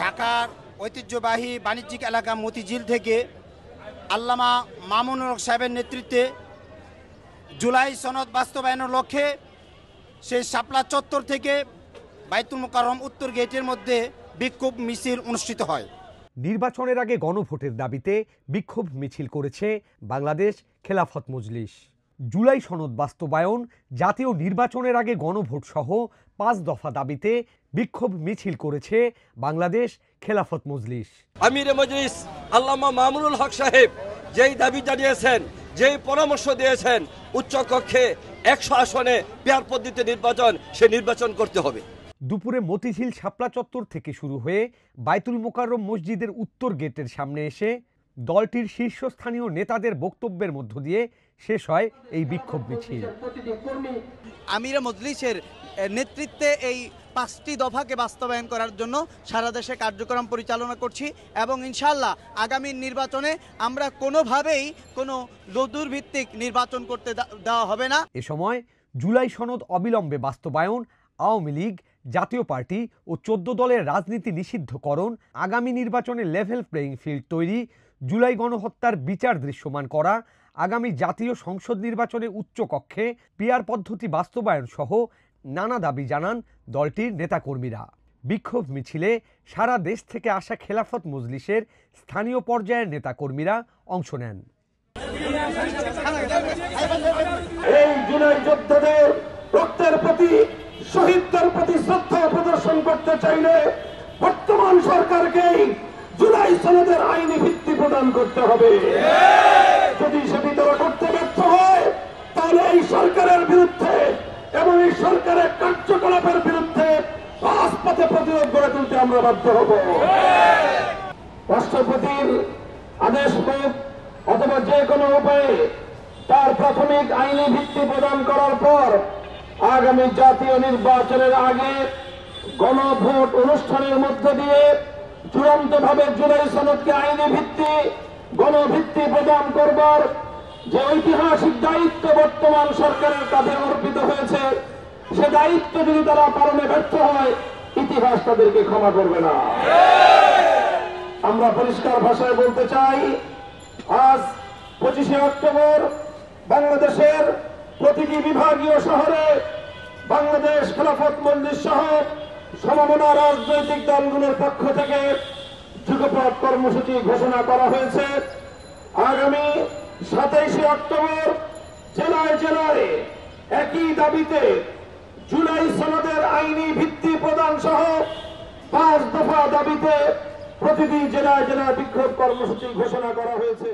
ঢাকার ঐতিহ্যবাহী বাণিজ্যিক এলাকা মতিঝিল থেকে আল্লামা মামুনুল হক সাহেবের নেতৃত্বে জুলাই সনদ বাস্তবায়নের লক্ষ্যে সেই শাপলা চত্বর থেকে বাইতুল মোকাররম উত্তর গেটের মধ্যে বিক্ষোভ মিছিল অনুষ্ঠিত হয়। নির্বাচনের আগে গণভোটের দাবিতে বিক্ষোভ মিছিল করেছে বাংলাদেশ খেলাফত মজলিস। জুলাই সনদ বাস্তবায়ন, জাতীয় নির্বাচনের আগে গণভোট সহ 5 দফা দাবিতে বিক্ষোভ মিছিল করেছে বাংলাদেশ খেলাফত মজলিস। আমিরে মজলিস আল্লামা মামুনুল হক সাহেব যেই দাবি জানিয়েছেন, যেই পরামর্শ দিয়েছেন, উচ্চ কক্ষে 100 আসনে পেয়ার পদ্ধতিতে সে নির্বাচন করতে হবে। দুপুরে মতিঝিল শাপলা চত্বর থেকে শুরু হয়ে বাইতুল মোকাররম মসজিদের উত্তর গেটের সামনে এসে দলটির শীর্ষস্থানীয় নেতাদের বক্তব্যের মধ্য দিয়ে শেষ হয় এই বিক্ষোভ মিছিল। আমিরে মজলিসের নেতৃত্বে এই 5টি দফাকে বাস্তবায়ন করার জন্য সারা দেশে কার্যক্রম পরিচালনা করছি এবং ইনশাআল্লাহ আগামী নির্বাচনে আমরা কোনোভাবেই কোনো দূরভিত্তিক নির্বাচন করতে দেওয়া হবে না। এ সময় জুলাই সনদ অবিলম্বে বাস্তবায়ন, আওয়ামী লীগ, জাতীয় পার্টি ও 14 দলের রাজনীতি নিষিদ্ধকরণ, আগামী নির্বাচনে লেভেল প্লেয়িং ফিল্ড তৈরি, জুলাই গণহত্যার বিচার দৃশ্যমান করা, আগামী জাতীয় সংসদ নির্বাচনে উচ্চকক্ষে পিআর পদ্ধতি বাস্তবায়ন সহ নানা দাবি জানান দলটির নেতাকর্মীরা। বিক্ষোভ মিছিলে সারা দেশ থেকে আসা খেলাফত মজলিসের স্থানীয় পর্যায়ের নেতাকর্মীরা অংশ নেন। এই জুলাই যোদ্ধাদের রক্তের প্রতি, শহীদদের প্রতি শ্রদ্ধা প্রদর্শন করতে চাইলে বর্তমান সরকারকেই জুলাই সনদের আইনি ভিত্তি প্রদান করতে হবে। যদি সেটি তারা করতে ব্যর্থ হয় তাহলে এই সরকারের বিরুদ্ধে এবং এই সরকারের কার্যকলাপের বিরুদ্ধে রাজপথে প্রতিরোধ গড়ে তুলতে আমরা বাধ্য হব। রাষ্ট্রপতির আদেশ হোক অথবা যে কোনো উপায়ে তার প্রাথমিক আইনি ভিত্তি প্রদান করার পর আগামী জাতীয় নির্বাচনের আগে গণভোট অনুষ্ঠানের মধ্য দিয়ে চূড়ান্তভাবে জুলাই সনদকে আইনি ভিত্তি, গণভিত্তি প্রদান করবার যে ঐতিহাসিক দায়িত্ব বর্তমান সরকারের কাছে অর্পিত হয়েছে, সে দায়িত্ব যদি তারা পালনে ব্যর্থ হয় ইতিহাস তাদেরকে ক্ষমা করবে না। আমরা পরিষ্কার ভাষায় বলতে চাই, আজ 25শে অক্টোবর বাংলাদেশের প্রতিটি বিভাগীয় শহরে বাংলাদেশ খেলাফত মজলিস সহ সমমনা রাজনৈতিক দলগুলোর পক্ষ থেকে যুগপৎ কর্মসূচি ঘোষণা করা হয়েছে। আগামী 27শে অক্টোবর জেলায় জেলায় একই দাবিতে জুলাই সনদের আইনি ভিত্তি প্রদান সহ 5 দফা দাবিতে প্রতিটি জেলায় জেলায় বিক্ষোভ কর্মসূচি ঘোষণা করা হয়েছে।